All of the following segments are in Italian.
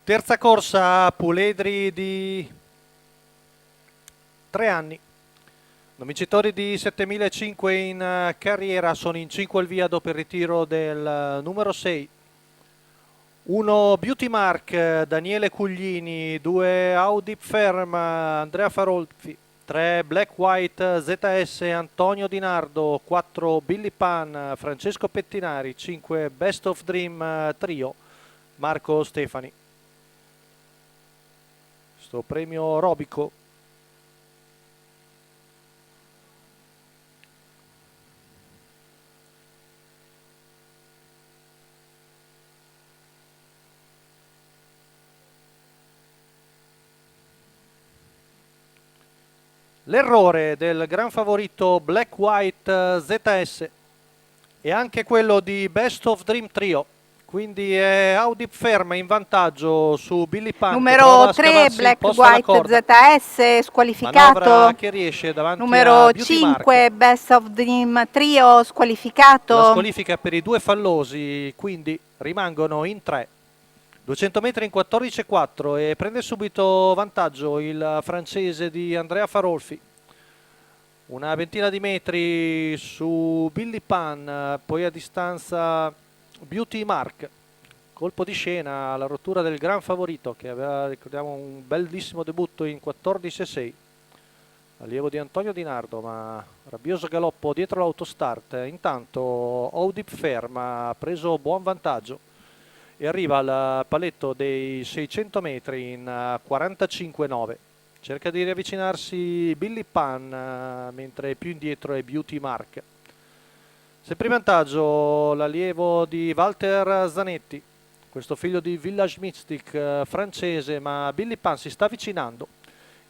Terza corsa, puledri di 3 anni. I vincitori di 7005 in carriera sono in 5 al via dopo il ritiro del numero 6. 1 Beauty Mark, Daniele Cuglini, 2 Audi Ferm, Andrea Farolfi, 3 Black White ZS, Antonio Di Nardo, 4 Billy Pan, Francesco Pettinari, 5 Best of Dream Trio, Marco Stefani. Sto premio Robico. L'errore del gran favorito Black White ZS e anche quello di Best of Dream Trio, quindi è Audi Ferma in vantaggio su Billy Pan. Numero 3 Black White ZS squalificato. Manovra che riesce davanti numero a Beauty 5 Mark. Best of Dream Trio squalificato. La squalifica per i due fallosi, quindi rimangono in 3. 200 metri in 14,4 e prende subito vantaggio il francese di Andrea Farolfi. Una ventina di metri su Billy Pan, poi a distanza Beauty Mark. Colpo di scena, la rottura del gran favorito che aveva, ricordiamo, un bellissimo debutto in 14,6. Allievo di Antonio Di Nardo, ma rabbioso galoppo dietro l'autostart. Intanto Audip Ferma ha preso buon vantaggio e arriva al paletto dei 600 metri in 45,9. Cerca di riavvicinarsi Billy Pan, mentre più indietro è Beauty Mark. Sempre in vantaggio l'allievo di Walter Zanetti, questo figlio di Village Mystic francese, ma Billy Pan si sta avvicinando.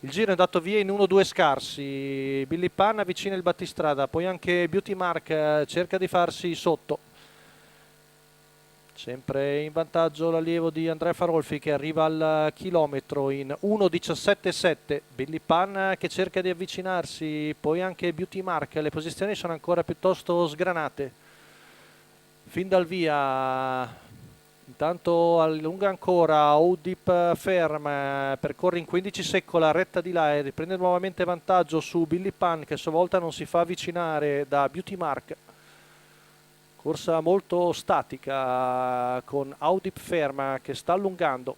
Il giro è andato via in 1-2 scarsi. Billy Pan avvicina il battistrada, poi anche Beauty Mark cerca di farsi sotto. Sempre in vantaggio l'allievo di Andrea Farolfi che arriva al chilometro in 1.17,7. Billy Pan che cerca di avvicinarsi, poi anche Beauty Mark. Le posizioni sono ancora piuttosto sgranate. Fin dal via, intanto allunga ancora Audip Ferm, percorre in 15 secco la retta di là e riprende nuovamente vantaggio su Billy Pan che a sua volta non si fa avvicinare da Beauty Mark. Corsa molto statica con Audip Ferma che sta allungando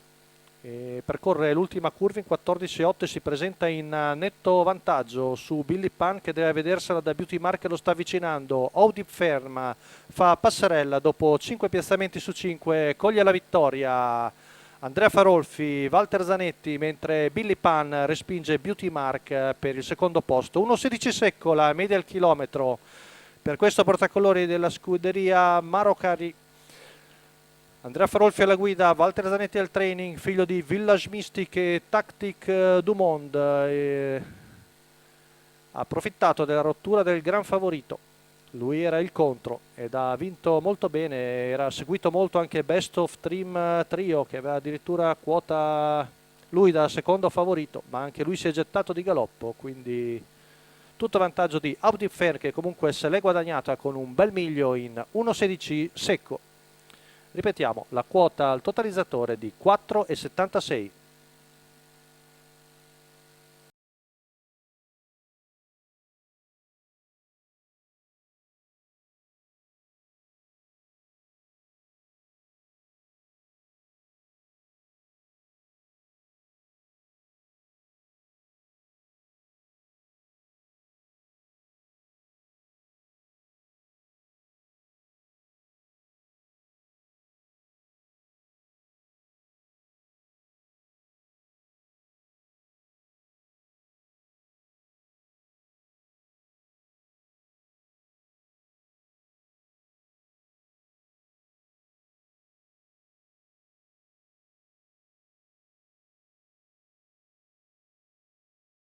e percorre l'ultima curva in 14,8 e si presenta in netto vantaggio su Billy Pan che deve vedersela da Beauty Mark che lo sta avvicinando. Audip Ferma fa passerella dopo 5 piazzamenti su 5, coglie la vittoria Andrea Farolfi, Walter Zanetti, mentre Billy Pan respinge Beauty Mark per il secondo posto. 1,16 secco la media al chilometro per questo portacolori della scuderia Marocari. Andrea Farolfi alla guida, Walter Zanetti al training, figlio di Village Mystic e Tactic du Monde. Ha approfittato della rottura del gran favorito. Lui era il contro ed ha vinto molto bene. Era seguito molto anche Best of Dream Trio che aveva addirittura quota lui da secondo favorito, ma anche lui si è gettato di galoppo, quindi tutto vantaggio di Audi Fair che comunque se l'è guadagnata con un bel miglio in 1,16 secco. Ripetiamo, la quota al totalizzatore di 4,76.